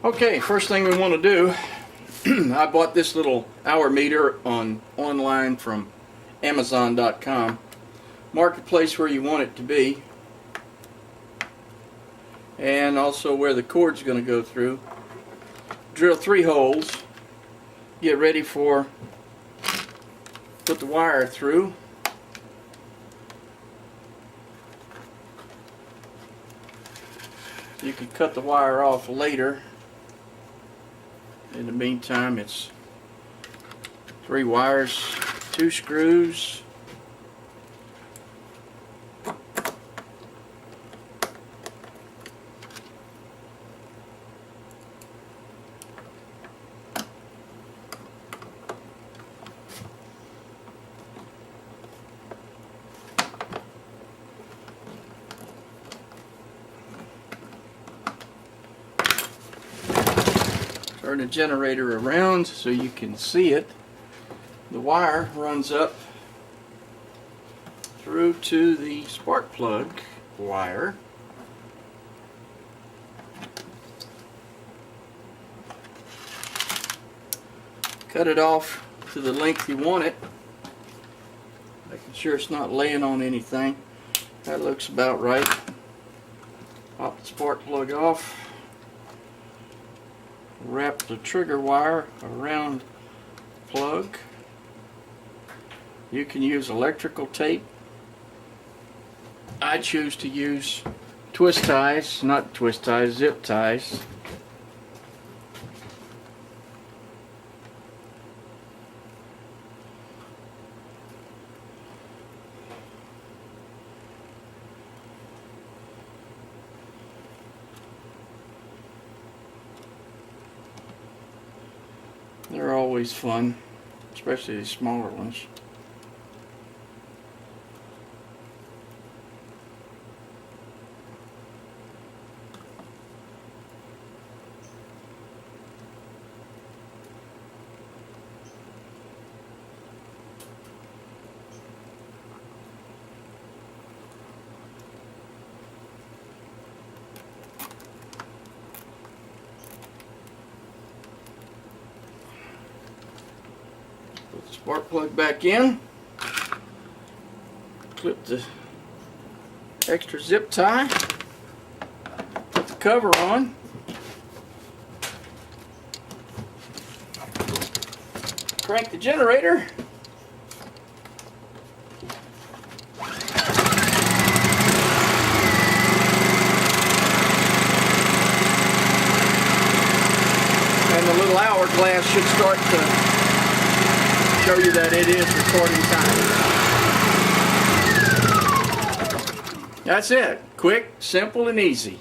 Okay, first thing we want to do, I bought this little hour meter online from Amazon.com. Marketplace where you want it to be, and also where the cord's going to go through. Drill 3 holes. Get ready for put the wire through. You can cut the wire off later. In the meantime, it's 3 wires, 2 screws, turn the generator around so you can see it. The wire runs up through to the spark plug wire. Cut it off to the length you want it, making sure it's not laying on anything. That looks about right. Pop the spark plug off. Wrap the trigger wire around the plug. You can use electrical tape. I choose to use twist ties, not twist ties, zip ties. They're always fun, especially the smaller ones. Put the spark plug back in. Clip the extra zip tie. Put the cover on. Crank the generator. And the little hourglass should start to show you that it is recording time. That's it. Quick, simple, and easy.